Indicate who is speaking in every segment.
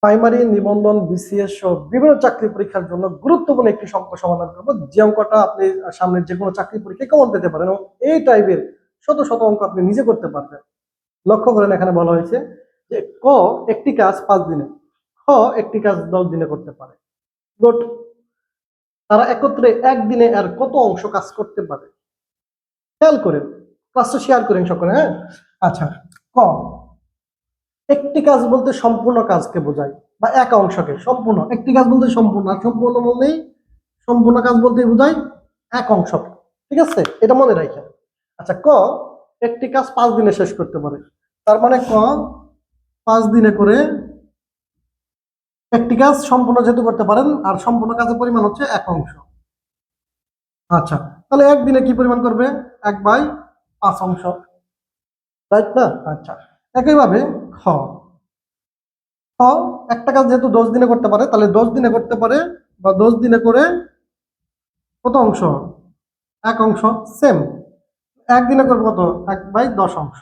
Speaker 1: Primary, নিবন্ধন, BCS সহ বিভিন্ন চাকরি পরীক্ষার জন্য গুরুত্বপূর্ণ একটি অঙ্ক সমাধান করবো, যে অঙ্কটা আপনি সামনে যে কোনো চাকরি পরীক্ষায় কমন পেতে পারেন এবং এই টাইপের শত শত অঙ্ক আপনি নিজে করতে পারবেন। লক্ষ্য করেন, এখানে বলা হয়েছে যে ক একটি কাজ 5 দিনে, খ একটি কাজ 10 দিনে করতে পারে। গুড। তারা একত্রে একদিনে আর কত অংশ কাজ করতে পারে? খেয়াল করেন, ক্লাসটা শেয়ার করেন সকলে। হ্যাঁ, আচ্ছা। ক একটি কাজ বলতে সম্পূর্ণ কাজকে বোঝায়, বা এক অংশকে। সম্পূর্ণ একটি কাজ বলতে সম্পূর্ণ, আর সম্পূর্ণ বললেই সম্পূর্ণ কাজ বলতে বোঝায় এক অংশকে। ঠিক আছে, এটা মনে রাখেন। আচ্ছা, ক একটি কাজ 5 দিনে শেষ করতে পারে, তার মানে ক 5 দিনে করে একটি কাজ সম্পূর্ণ যেহেতু করতে পারেন, আর সম্পূর্ণ কাজের পরিমাণ হচ্ছে এক অংশ। আচ্ছা, তাহলে একদিনে কি পরিমাণ করবে? 1/5 অংশ, রাইট না? আচ্ছা, একইভাবে খ খ একটা কাজ যেহেতু 10 দিনে করতে পারে, তাহলে 10 দিনে করতে পারে, বা 10 দিনে করে কত অংশ? এক অংশ। সেম, একদিনে করবে কত? 1/10 অংশ।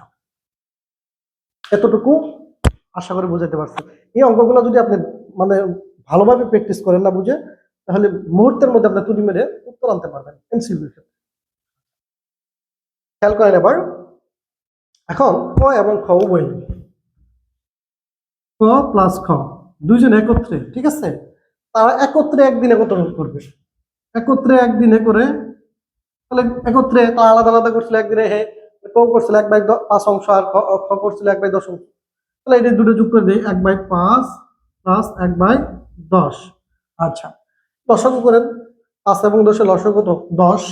Speaker 1: এতটুকু আশা করি বুঝাতে পারছি। এই অঙ্কগুলো যদি আপনি মানে ভালোভাবে প্র্যাকটিস করেন না বুঝে, তাহলে মুহূর্তের মধ্যে আপনি তুলি মেরে উত্তর আনতে পারবেন এমসিকিউর ক্ষেত্রে। খেয়াল করেন এবার। এখন ক এবং খ উভয়, ক প্লাস খ দুইজন একত্রে, ঠিক আছে, তারা একত্রে একদিনে কত করবে? একত্রে একদিনে করে, তাহলে একত্রে তারা আলাদা আলাদা করছিল একদিনে। হে, ক করছিল 1/5 অংশ, আর খ করছিল 1/10 অংশ। তাহলে এটা দুটো যোগ করে দিই, 1/5 প্লাস 1/10। আচ্ছা, লসাগু করেন। 5 এবং 10 লসাগু কত? 10,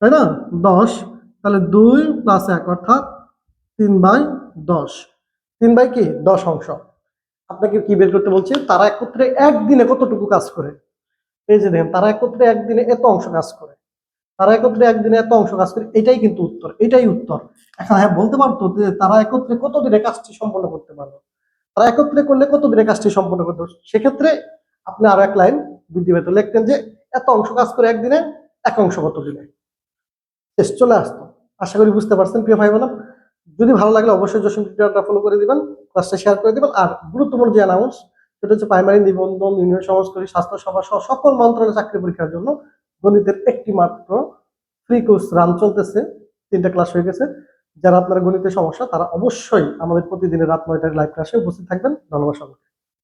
Speaker 1: তাই না? 10, তাহলে 2 প্লাস 1 অর্থাৎ 3/10। 3/10 অংশ। আপনাকে কি বের করতে বলছি? তারা একত্রে একদিনে কতটুকু কাজ করে। এই যে দেখেন, তারা একত্রে একদিনে এত অংশ কাজ করে, তারা একত্রে একদিনে এত অংশ কাজ করে। এটাই কিন্তু উত্তর, এটাই উত্তর। এখন হ্যাঁ, বলতে পারতো যে তারা একত্রে কত দিনে কাজটি সম্পন্ন করতে পারবে, তারা একত্রে করলে কত দিনে কাজটি সম্পন্ন করতে পারবে। সেক্ষেত্রে আপনি আরো এক লাইন বৃদ্ধি পেত, লিখতেন যে এত অংশ কাজ করে একদিনে, এক অংশ কত দিনে। শেষ, চলে আসতো। আশা করি বুঝতে পারছেন প্রিয় ভাই বোনেরা। যদি ভালো লাগলে অবশ্যই জসিম টিউটোরিয়ালটা ফলো করে দিবেন, ক্লাসটা শেয়ার করে দিবেন। আর গুরুত্বপূর্ণ যে অ্যানাউন্স, সেটা হচ্ছে প্রাইমারি, নিবন্ধন, ইউনিয়ন সমাজকরী, স্বাস্থ্য সেবা সহ সকল মন্ত্রণালয়ের চাকরি পরীক্ষার জন্য গণিতের একটি মাত্র ফ্রি কোর্স রান চলতেছে। 3টা ক্লাস হয়ে গেছে। যারা আপনার গণিতের সমস্যা, তারা অবশ্যই আমাদের প্রতিদিনের রাত 9টার লাইভ ক্লাসে উপস্থিত থাকবেন। ধন্যবাদ সবাইকে।